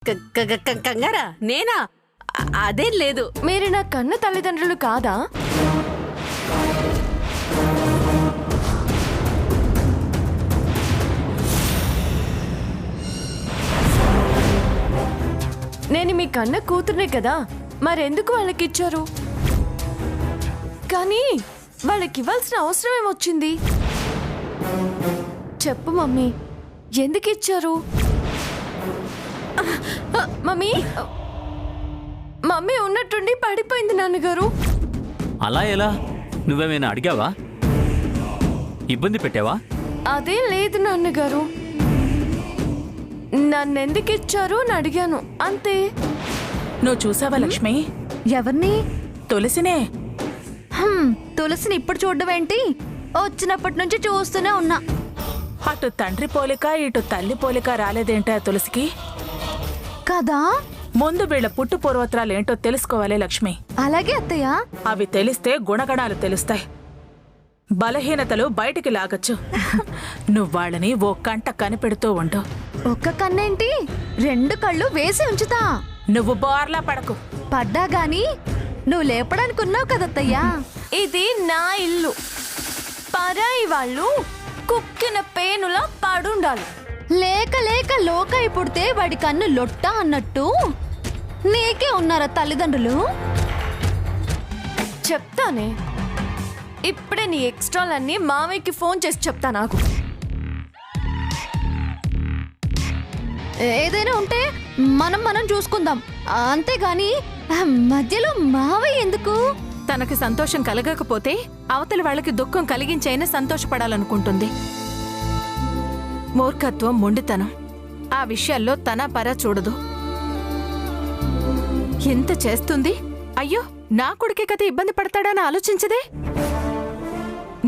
కంగారా? నేనా? అదేం లేదు. మీరు నా కన్న తల్లిదండ్రులు కాదా? నేను మీ కన్న కూతుర్నే కదా, మరెందుకు వాళ్ళకిచ్చారు? కానీ వాళ్ళకివ్వాల్సిన అవసరం ఏమొచ్చింది? చెప్పు మమ్మీ, ఎందుకిచ్చారు? మమ్మీ మమ్మీ ఉన్నట్టుండి పడిపోయింది నాన్నగారు. అలా ఎలా? నువ్వేమైనా అడిగావా? ఇబ్బంది పెట్టావా? అదే లేదు నాన్నగారు, నన్నెందుకిచ్చారు అని అడిగాను అంతే. నువ్వు చూసావా లక్ష్మి? ఎవరిని? తులసినే. తులసిని ఇప్పుడు చూడడం ఏంటి? వచ్చినప్పటి నుంచి చూస్తూనే ఉన్నా. అటు తండ్రి పోలిక ఇటు తల్లి పోలిక రాలేదేంటా తులసికి? కదా, ముందు వీళ్ళ పుట్టు పూర్వత్రాలేంటో తెలుసుకోవాలి లక్ష్మి. అలాగే అత్తయ్య. అవి తెలిస్తే గుణగణాలు తెలుస్తాయి, బలహీనతలు బయటికి లాగచ్చు. నువ్వు వాళ్ళని ఓ కంట కనిపెడుతూ ఉండు. ఒక్క కన్నేంటి, 2 కళ్ళు వేసి ఉంచుతా. నువ్వు బోర్లా పడకు. పడ్డా గాని నువ్వు లేపడానికి ఉన్నావు కదత్తయ్యా. ఇది నా ఇల్లు, పరాయి వాళ్ళు కుక్కిన పేనులా పడుండాలి. లేక లేక లోకాయి పుడితే వాడి కన్ను లొట్ట అన్నట్టు నీకే ఉన్నారా తల్లిదండ్రులు? చెప్తానే, ఇప్పుడే నీ ఎక్స్ట్రాలన్నీ మామయ్యకి ఫోన్ చేసి చెప్తా. నాకు ఏదైనా ఉంటే మనం చూసుకుందాం, అంతేగాని మధ్యలో మావయ్య ఎందుకు? తనకి సంతోషం కలగకపోతే అవతలి వాళ్ళకి దుఃఖం కలిగించైనా సంతోషపడాలనుకుంటుంది. మూర్ఖత్వం, మొండితనం. ఆ విషయాల్లో తన పరా చూడదు. ఎంత చేస్తుంది? అయ్యో, నా కొడుకే కథ ఇబ్బంది పడతాడని ఆలోచించదే.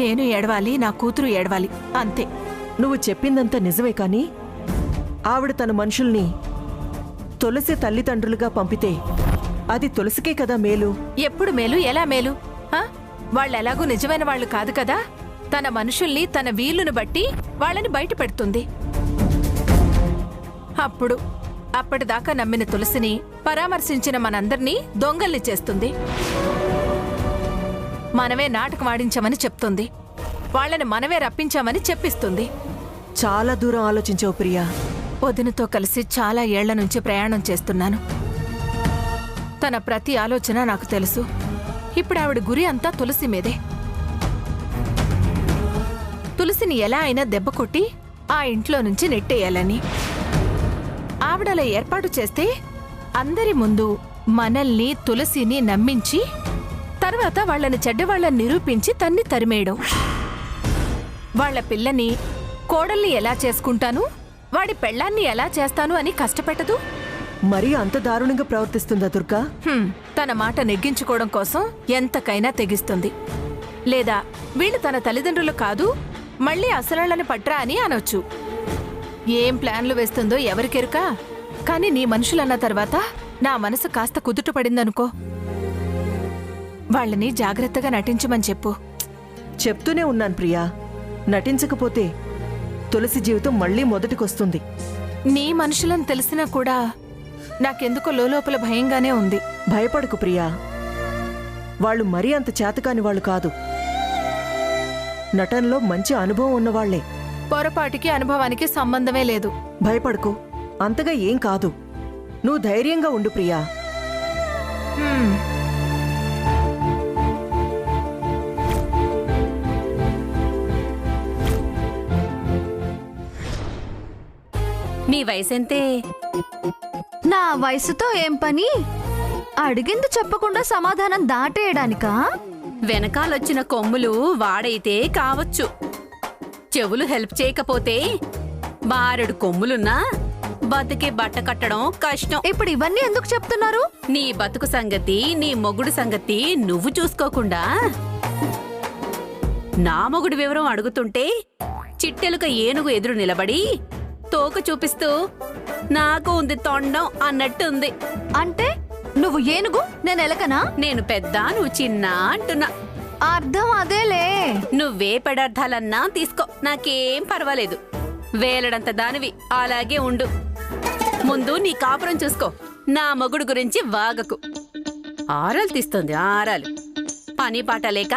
నేను ఏడవాలి, నా కూతురు ఏడవాలి, అంతే. నువ్వు చెప్పిందంతా నిజమే కాని ఆవిడ తన మనుషుల్ని తులసి తల్లిదండ్రులుగా పంపితే అది తులసికే కదా మేలు. ఎప్పుడు మేలు? ఎలా మేలు? వాళ్ళెలాగూ నిజమైన వాళ్ళు కాదు కదా. తన మనుషుల్ని తన వీలును బట్టి వాళ్ళని బయట పెడుతుంది. అప్పటిదాకా నమ్మిన తులసిని పరామర్శించిన మనందర్నీ దొంగల్ని చేస్తుంది. మనమే నాటకం ఆడించామని చెప్తుంది, వాళ్ళని మనమే రప్పించామని చెప్పిస్తుంది. చాలా దూరం ఆలోచించావు ప్రియా. వదినతో కలిసి చాలా ఏళ్ల నుంచి ప్రయాణం చేస్తున్నాను. తన ప్రతి ఆలోచన నాకు తెలుసు. ఇప్పుడు ఆవిడ గురి అంతా తులసి మీదే. తులసిని ఎలా అయినా దెబ్బ కొట్టి ఆ ఇంట్లో నుంచి నెట్టేయాలని ఆవిడలా ఏర్పాటు చేస్తే అందరి ముందు మనల్ని, తులసిని నమ్మించి తర్వాత వాళ్లని చెడ్డవాళ్లని నిరూపించి తన్ని తరిమేయడం. వాళ్ల పిల్లని, కోడల్ని ఎలా చేసుకుంటాను, వాడి పెళ్ళాన్ని ఎలా చేస్తాను అని కష్టపెట్టదు. మరీ అంత దారుణంగా ప్రవర్తిస్తుందా దుర్గా? తన మాట నెగ్గించుకోవడం కోసం ఎంతకైనా తెగిస్తుంది. లేదా వీళ్ళు తన తల్లిదండ్రులు కాదు, మళ్ళీ అసలాళ్ళని పట్రా అని అనొచ్చు. ఏం ప్లాన్లు వేస్తుందో ఎవరికెరుక. కాని నీ మనుషులన్న తర్వాత నా మనసు కాస్త కుదుట పడిందనుకో. వాళ్ళని జాగ్రత్తగా నటించమని చెప్పు. చెప్తూనే ఉన్నాను ప్రియా. నటించకపోతే తులసి జీవితం మళ్ళీ మొదటికొస్తుంది. నీ మనుషులని తెలిసినా కూడా నాకెందుకో లోపల భయంగానే ఉంది. భయపడకు ప్రియా, వాళ్ళు మరీ అంత చేతకాని వాళ్ళు కాదు. నటనలో మంచి అనుభవం ఉన్నవాళ్లే. పొరపాటికి అనుభవానికి సంబంధమే లేదు. భయపడకు, అంతగా ఏం కాదు. నువ్వు ధైర్యంగా ఉండు ప్రియా. నీ వయసెంతే? నా వయసుతో ఏం పని? అడిగింది చెప్పకుండా సమాధానం దాటేయడానికా? వెనకాలొచ్చిన కొమ్ములు వాడైతే కావచ్చు, చెవులు హెల్ప్ చేయకపోతే బారెడు కొమ్ములున్నా బతుకే బట్ట కట్టడం కష్టం. ఇప్పుడు ఇవన్నీ ఎందుకు చెప్తున్నారు? నీ బతుకు సంగతి, నీ మొగుడు సంగతి నువ్వు చూసుకోకుండా నా మొగుడు వివరం అడుగుతుంటే చిట్టెలుక ఏనుగు ఎదురు నిలబడి తోక చూపిస్తూ నాకు ఉంది తొండం అన్నట్టుంది. అంటే నువ్వు ఏనుగు, నేను ఎలకనా? నేను పెద్ద, నువ్వు చిన్న అంటున్నా. అర్థం అదేలే. నువ్వే పదార్థాలన్నా తీసుకో, నాకేం పర్వాలేదు. వేలడంత దానివి, అలాగే ఉండు. ముందు నీ కాపురం చూసుకో. నా మొగుడు గురించి వాగకు. ఆరాలు తీస్తుంది ఆరాలు. పని పాట లేక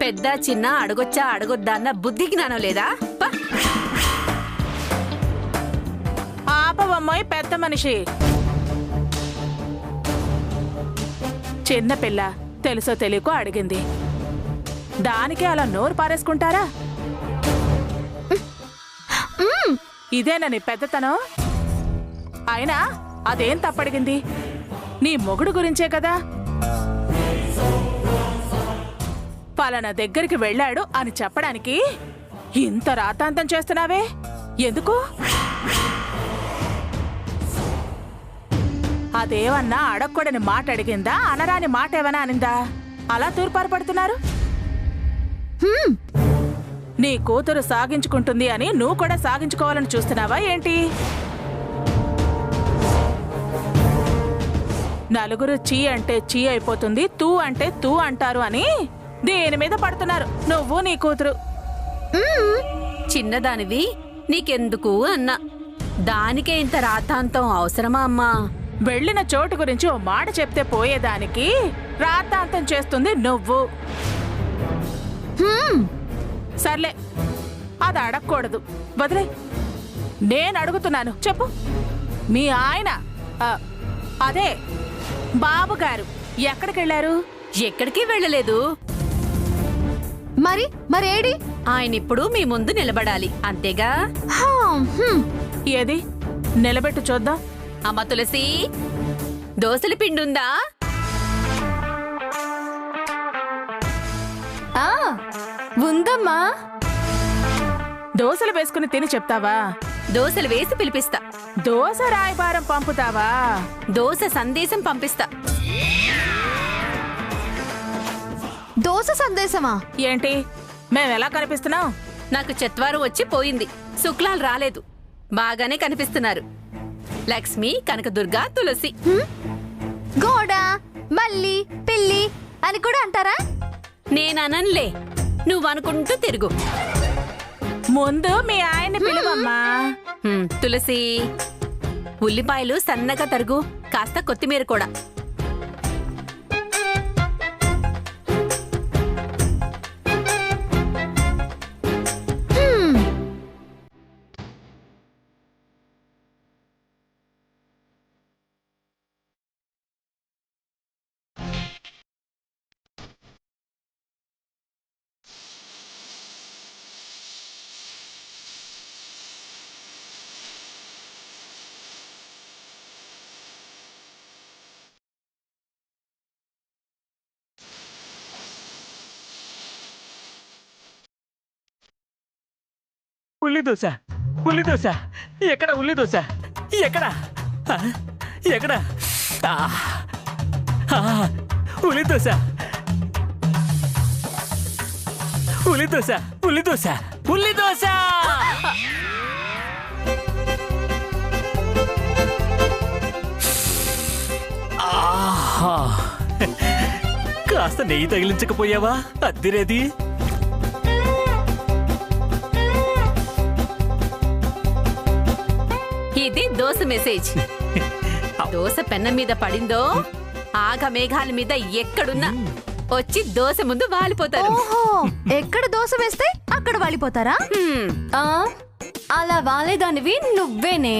పెద్ద చిన్న అడగొచ్చా అడగొద్దా అన్న బుద్ధి జ్ఞానం లేదా? పా. ఆపవమ్మాయి పెద్ద మనిషి. చిన్న పిల్ల తెలుసో తెలియకో అడిగింది. దానికి అలా నోరు పారేసుకుంటారా? ఇదేనా నీ పెద్దతనం? అయినా అదేం తప్పడిగింది? నీ మొగుడు గురించే కదా. పలానా దగ్గరికి వెళ్ళాడు అని చెప్పడానికి ఇంత రాతాంతం చేస్తున్నావే ఎందుకు? అదేమన్నా అడగకూడని మాట అడిగిందా, అనరాని మాట ఏమన్నా అనిందా? అలా తూర్పారు పడుతున్నారు. నీ కూతురు సాగించుకుంటుంది అని నువ్వు కూడా సాగించుకోవాలని చూస్తున్నావా ఏంటి? నలుగురు చీ అంటే చీ అయిపోతుంది, తూ అంటే తూ అంటారు అని దేని మీద పడుతున్నారు నువ్వు నీ కూతురు. చిన్నదానివి నీకెందుకు అన్నా. దానికే ఇంత రాతాంతం అవసరమా అమ్మా? వెళ్ళిన చోటు గురించి ఓ మాట చెప్తే పోయేదానికి రాతాంతం చేస్తుంది నువ్వు. సర్లే, అది అడగకూడదు, వదిలే. నేను అడుగుతున్నాను, చెప్పు. మీ ఆయన అదే బాబుగారు ఎక్కడికెళ్ళారు? ఎక్కడికి వెళ్ళలేదు. మరేడి? ఆయన ఇప్పుడు మీ ముందు నిలబడాలి, అంతేగా? ఏది నిలబెట్టు చూద్దాం. అమ్మ తులసి, దోసల పిండుందా? ఉందమ్మా. దోశలు వేసుకుని తిని చెప్తావా? దోసలు వేసి పిలిపిస్తా. దోశ రాయబారం పంపుతావా? దోస సందేశం పంపిస్తా. దోశ సందేశమా? ఏంటి మేమెలా కనిపిస్తున్నాం? నాకు చత్వారం వచ్చి పోయింది, శుక్లాలు రాలేదు. బాగానే కనిపిస్తున్నారు. లక్ష్మి, కనకదుర్గ, తులసి. గోడ, మల్లి, పిల్లి అని కూడా అంటారా? నేననలే, నువ్వనుకుంటూ తిరుగు. ముందు మీ ఆయన్ని పిలువమ్మా. తులసి, ఉల్లిపాయలు సన్నగా తరుగు, కాస్త కొత్తిమీర కూడా. ఉల్లి దోశ, ఉల్లి దోశ, ఎక్కడ ఉల్లి దోశ? ఎక్కడ ఎక్కడ? ఉల్లి దోశ, ఉల్లి దోశ, ఉల్లి దోశ, ఉల్లి దోశ. కాస్త నెయ్యి తగిలించకపోయావా? అద్దిరేది. ఇది దోశ మెసేజ్. దోశ పెన్న మీద పడిందో ఆగ మేఘాల మీద ఎక్కడున్నా వచ్చి దోశ ముందు వాలిపోతారు. ఓహో, ఎక్కడ దోశ వేస్తే అక్కడ వాలిపోతారా? అలా వాలేదానివి నువ్వేనే.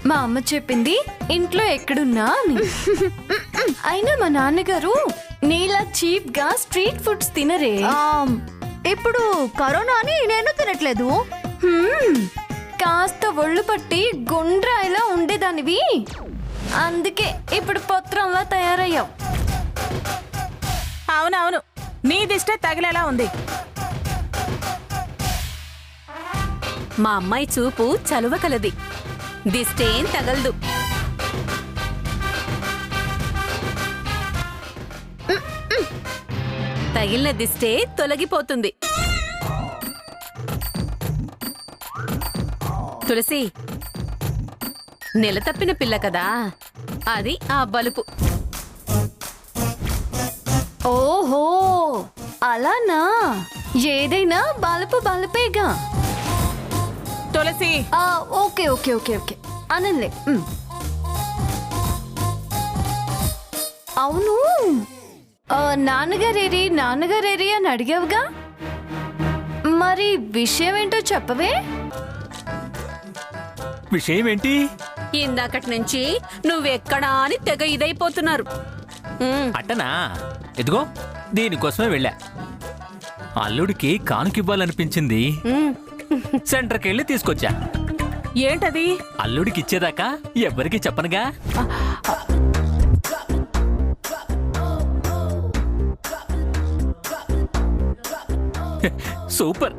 మా అమ్మ చెప్పింది ఇంట్లో ఎక్కడున్నా అని. అయినా మా నాన్నగారు నీలా చీప్ గా స్ట్రీట్ ఫుడ్స్ తినరే. ఇప్పుడు కరోనా అని నేను తినట్లేదు. కాస్త ఒళ్ళు పట్టి గుండ్రాయిలా ఉండేదానివి, అందుకే ఇప్పుడు పత్రంలా తయారయ్యావు. అవునవును, నీ దిష్టే తగిలేలా ఉంది. మా అమ్మాయి చూపు చలువ కలది, దిష్టేం తగలదు. తగిలిన దిష్టే తొలగిపోతుంది. తులసి, నెల తప్పిన పిల్ల కదా, అది ఆ బలుపు. ఓహో, అలానా? ఏదైనా బలుపు బలుపేగా. తులసి ఓకే ఓకే ఓకే ఓకే అనంలే. అవును, నాన్నగారేరి అని అడిగావుగా, మరి విషయం ఏంటో చెప్పవే. విషయం ఏంటి? ఇందాకటి నుంచి నువ్వెక్కడా అని తెగ ఇదైపోతున్నారు. అట్టనా? ఎదుగో దీనికోసమే వెళ్ళా. అల్లుడికి కానుకివ్వాలనిపించింది, సెంటర్కి వెళ్ళి తీసుకొచ్చా. ఏంటది? అల్లుడికి ఇచ్చేదాకా ఎవ్వరికి చెప్పనుగా. సూపర్,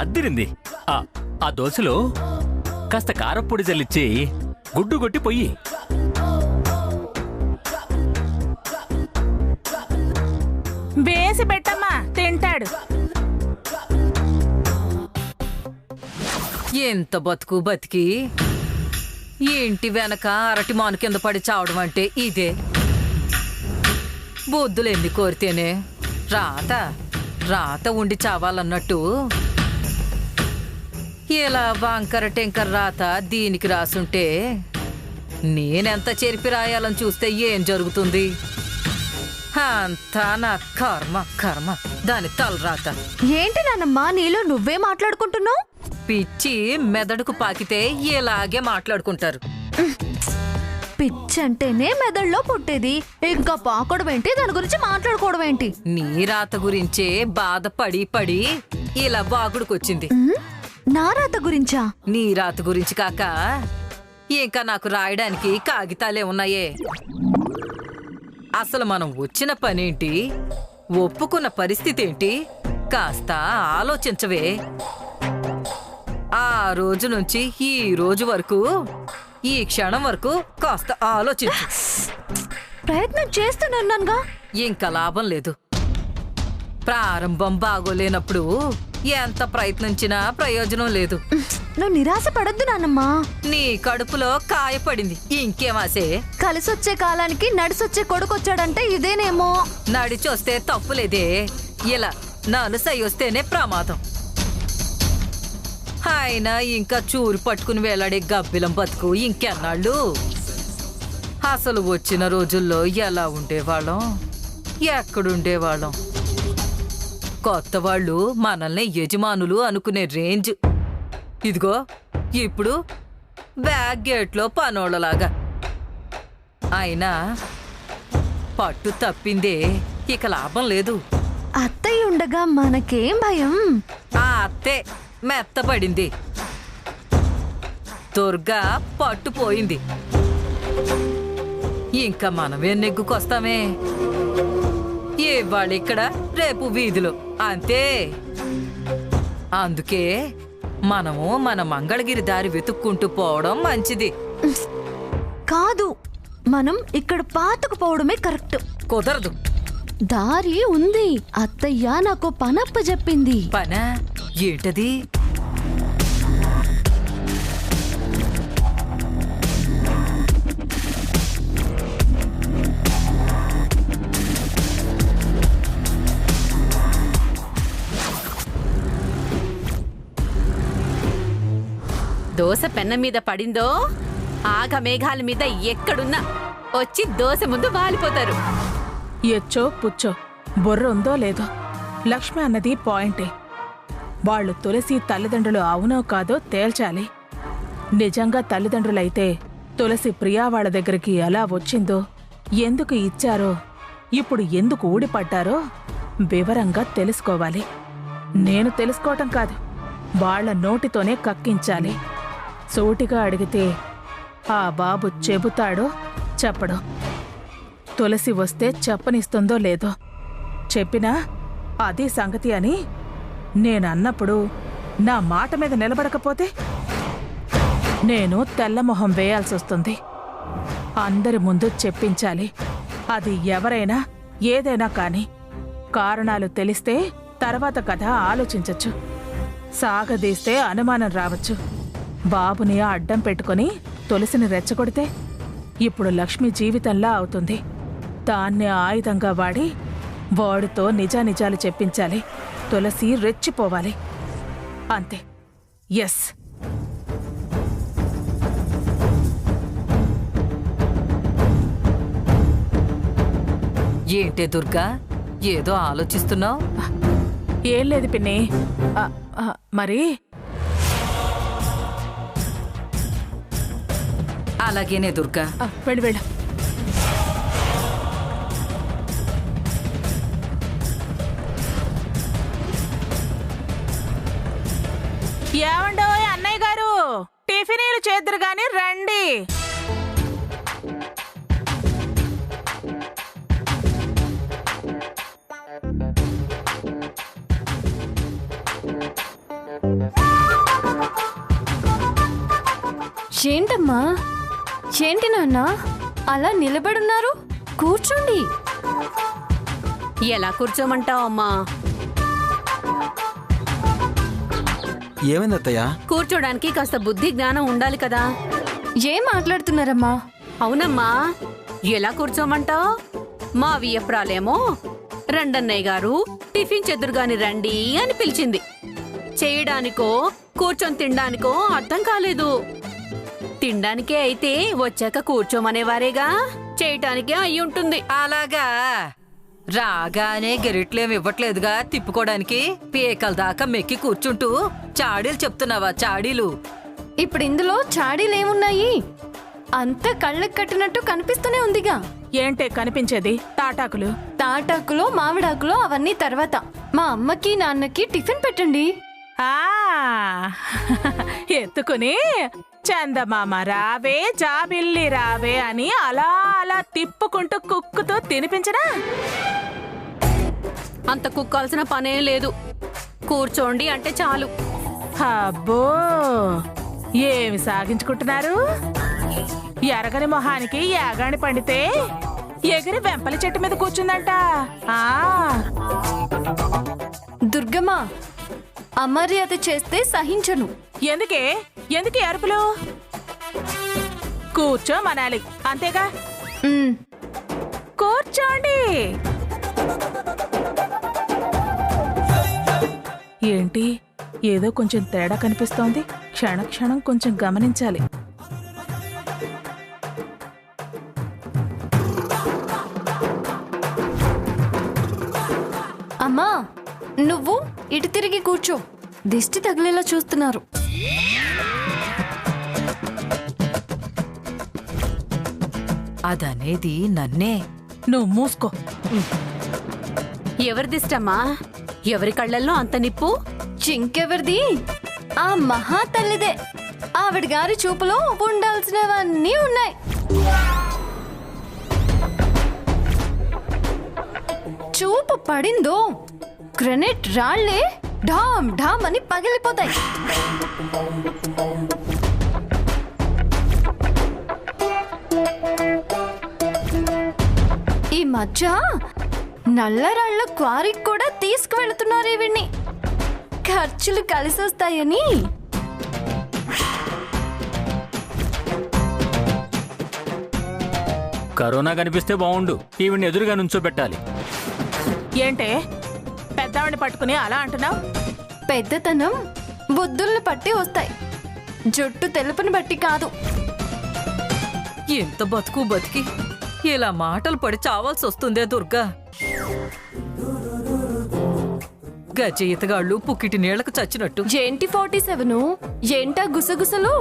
అద్దిరింది. ఆ దోశలో కాస్త కారప్పొడి జల్లిచ్చి గుడ్డు కొట్టి పొయ్యి. వేసి పెట్టమ్మా, తింటాడు. ఎంత బతుకు బతికి ఇంటి వెనక అరటి మాను కింద పడి చావడం అంటే ఇదే. బొద్దులు ఎన్ని కోరితేనే రాత ఉండి చావాలన్నట్టు ఇలా వంకర టెంకర రాత దీనికి రాసుంటే నేనెంత చెరిపి రాయాలని చూస్తే ఏం జరుగుతుంది? అంతా నా కర్మ దాని తలరాత. ఏంటి నానమ్మా నీలో నువ్వే మాట్లాడుకుంటున్నావు? పిచ్చి మెదడుకు పాకితే ఇలాగే మాట్లాడుకుంటారు. పిచ్చి అంటేనే మెదడులో పుట్టేది, ఇంకా పాకడం ఏంటి, దాని గురించి మాట్లాడుకోవడం ఏంటి? నీ రాత గురించే బాధపడి పడి ఇలా బాగుడుకొచ్చింది. నా రాత గురించా? నీ రాత గురించి కాక ఇంకా నాకు రాయడానికి కాగితాలే ఉన్నాయే. అసలు మనం వచ్చిన పనేంటి, ఒప్పుకున్న పరిస్థితి ఏంటి, కాస్త ఆలోచించవే. ఆ రోజు నుంచి ఈ రోజు వరకు, ఈ క్షణం వరకు కాస్త ఆలోచించు. ప్రయత్నం చేస్తున్నానుగా. ఇంకా లాభం లేదు. ప్రారంభం బాగోలేనప్పుడు ఎంత ప్రయత్నించినా ప్రయోజనం లేదు. నువ్వు నిరాశ పడొద్దు నాన్నమ్మా. నీ కడుపులో కాయపడింది, ఇంకేమాసే. కలిసొచ్చే కాలానికి నడిసొచ్చే కొడుకొచ్చాడంటే ఇదేనేమో. నడిచొస్తే తప్పులేదే, ఇలా నలుసై వస్తేనే ప్రమాదం. అయినా ఇంకా చూరు పట్టుకుని వేలాడే గబ్బిలం బతుకు ఇంకెన్నాళ్ళు? అసలు వచ్చిన రోజుల్లో ఎలా ఉండేవాళ్ళం, ఎక్కడుండేవాళ్ళం? కొత్త వాళ్ళు మనల్ని యజమానులు అనుకునే రేంజ్. ఇదిగో ఇప్పుడు బ్యాక్ గేట్లో పనోళ్ళలాగా. అయినా పట్టు తప్పిందే, ఇక లాభం లేదు. అత్తయ్య ఉండగా మనకేం భయం? ఆ అత్తే మెత్తపడింది, దుర్గా పట్టుపోయింది. ఇంకా మనమే నెగ్గుకొస్తామే. ఇవాళిక్కడ రేపు వీధిలో, అంతే. అందుకే మనము మన మంగళగిరి దారి వెతుక్కుంటూ పోవడం మంచిది. కాదు, మనం ఇక్కడ పాతుకుపోవడమే కరెక్ట్. కుదరదు. దారి ఉంది. అత్తయ్య నాకు పనప్ప చెప్పింది. పనా? ఏంటది? దోశ పెన్న మీద పడిందో ఆగ మేఘాల మీద ఎక్కడున్నా వచ్చి దోశ ముందు వాలిపోతారు. ఎచ్చో పుచ్చో బుర్ర ఉందో లేదో, లక్ష్మి అన్నది పాయింటే. వాళ్ళు తులసి తల్లిదండ్రులు అవునో కాదో తేల్చాలి. నిజంగా తల్లిదండ్రులైతే తులసి ప్రియా వాళ్ళ దగ్గరికి ఎలా వచ్చిందో, ఎందుకు ఇచ్చారో, ఇప్పుడు ఎందుకు ఊడిపడ్డారో వివరంగా తెలుసుకోవాలి. నేను తెలుసుకోవటం కాదు, వాళ్ళ నోటితోనే కక్కించాలి. సూటిగా అడిగితే ఆ బాబు చెబుతాడో చెప్పడో, తులసి వస్తే చెప్పనిస్తుందో లేదో. చెప్పినా అదే సంగతి అని నేనన్నప్పుడు నా మాట మీద నిలబడకపోతే నేను తెల్లమొహం వేయాల్సొస్తుంది. అందరి ముందు చెప్పించాలి. అది ఎవరైనా ఏదైనా కాని. కారణాలు తెలిస్తే తర్వాత కథ ఆలోచించచ్చు. సాగదీస్తే అనుమానం రావచ్చు. బాబుని అడ్డం పెట్టుకుని తులసిని రెచ్చగొడితే ఇప్పుడు లక్ష్మి జీవితంలా అవుతుంది. దాన్ని ఆయుధంగా వాడి వాడితో నిజానిజాలు చెప్పించాలి. తులసి రెచ్చిపోవాలి. అంతే. ఎస్, ఏంటే దుర్గా ఏదో ఆలోచిస్తున్నావు? ఏం లేదు పిన్ని. మరి అలాగేనే దుర్గా. వెళ్ళు వెళ్ళు. ఏమండో అన్నయ్య గారు, టిఫినీలు చేద్దరు గాని రండి. ఏంటమ్మా, ఏంటి నాన్న అలా నిలబడున్నారు? కూర్చోండి. ఎలా కూర్చోమంటావు అమ్మా? ఏమైందత్తయ్యా? కూర్చోడానికి కాస్త బుద్ధి జ్ఞానం ఉండాలి కదా. ఏం మాట్లాడుతున్నారమ్మా? అవునమ్మా, ఎలా కూర్చోమంటావు? మా వియప్రాలేమో రండన్నయ్య గారు టిఫిన్ చెదురుగాని రండి అని పిలిచింది. చేయడానికో కూర్చొని తినడానికో అర్థం కాలేదు. తినడానికే అయితే వచ్చాక కూర్చోమనేవారేగా, చేయటానికే అయి ఉంటుంది. అలాగా రాగానే గెరిట్లేం ఇవ్వట్లేదుగా తిప్పుకోవడానికి. పీకల దాకా మెక్కి కూర్చుంటూ చాడీలు చెప్తున్నావా? చాడీలు ఇప్పుడు ఇందులో చాడీలేమున్నాయి? అంత కళ్ళకు కట్టినట్టు కనిపిస్తూనే ఉందిగా. ఏంటే కనిపించేది? తాటాకులు. తాటాకులో మామిడాకులో అవన్నీ తర్వాత. మా అమ్మకి నాన్నకి టిఫిన్ పెట్టండి. ఆ ఎత్తుకుని చందమామ రావే జాబిల్లి రావే అని అలా అలా తిప్పుకుంటూ కుక్కుతో తినిపించరా? అంత కుక్కాల్సిన పనేం లేదు. కూర్చోండి అంటే చాలు. అబ్బో, ఏమి సాగించుకుంటున్నారు? ఎరగని మొహానికి యాగాని పండితే ఎగిరి వెంపలి చెట్టు మీద కూర్చుందంట. ఆ దుర్గమ్మ, అమర్యాద చేస్తే సహించను. ఎందుకే ఎందుకు అరుపులు? కూర్చోమనాలి అంతేగా. కూర్చోండి. ఏంటి ఏదో కొంచెం తేడా కనిపిస్తోంది. క్షణ క్షణం కొంచెం గమనించాలి. అమ్మా, నువ్వు ఇటు తిరిగి కూర్చో. దిష్టి తగిలేలా చూస్తున్నారు. అదనేది నన్నే. నువ్వు మూసుకో. ఎవరిదిష్టమ్మా? ఎవరి కళ్ళల్లో అంత నిప్పు? చింకెవరిది? ఆ మహా తల్లిదే. ఆవిడ గారి చూపులో ఉండాల్సినవన్నీ ఉన్నాయి. చూపు పడిందో గ్రెనేట్ రాళ్లే ఢామ్ ఢామ్ అని పగిలిపోతాయి. ఈ మధ్య నల్లరాళ్ల క్వారీకి కూడా తీసుకువెళుతున్నారు వీడిని. ఖర్చులు కలిసొస్తాయని. కరోనా కనిపిస్తే బాగుండు. ఈవిడ్ని ఎదురుగా నుంచోబెట్టాలి. ఏంటే పెద్దవాడిని పట్టుకుని అలా అంటున్నావు? పెద్దతనం బుద్ధుల్ని బట్టి వస్తాయి, జుట్టు తెలుపుని బట్టి కాదు. ఎంత బతుకు బతికి ఇలా మాటలు పడి చావాల్సి వస్తుందే దుర్గా. గజ ఈతగాళ్ళు పుక్కిటి నీళ్లకు చచ్చినట్టు. ఏంటి 47 ఏంటా గుసగుసలు?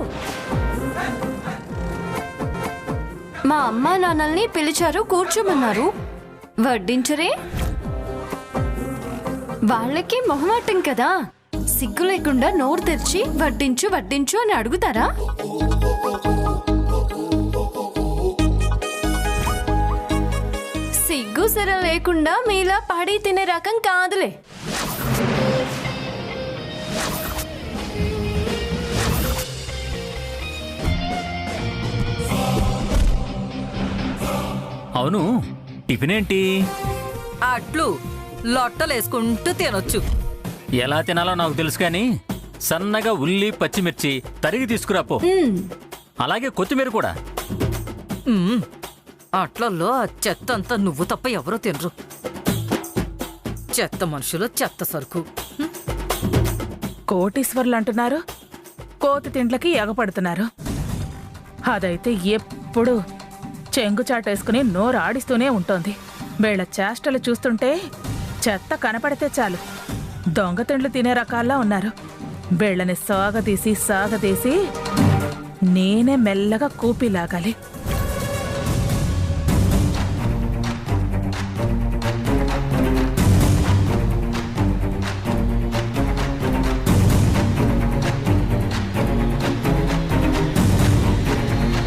మా అమ్మా నాన్నల్ని పిలిచారు, కూర్చోమన్నారు. వడ్డించరే? వాళ్ళకి మొహమాటం కదా, సిగ్గు లేకుండా నోరు తెరిచి వడ్డించు వడ్డించు అని అడుగుతారా? సిగ్గు సిర లేకుండా మీలా పాడి తినే రకం కాదులే. అవును, టిఫిన్ ఏంటి? అట్లు లొట్టలేసుకుంటూ తినొచ్చు. ఎలా తినాలో నాకు తెలుసు కానీ సన్నగా ఉల్లి పచ్చిమిర్చి తరిగి తీసుకురాపో. అలాగే కొత్తిమీర కూడా. అట్లల్లో ఆ చెత్త అంతా నువ్వు తప్ప ఎవరో తినరు. చెత్త మనుషులు, చెత్త సరుకు. కోటీశ్వర్లు అంటున్నారు, కోతి తిండ్లకి ఎగపడుతున్నారు. అదైతే ఎప్పుడు చెంగు చాటేసుకుని నోరు ఆడిస్తూనే ఉంటోంది. వీళ్ళ చేష్టలు చూస్తుంటే చెత్త కనపడితే చాలు దొంగతిండ్లు తినే రకాల్లో ఉన్నారు. వీళ్ళని సాగదీసి నేనే మెల్లగా కూపి లాగాలి.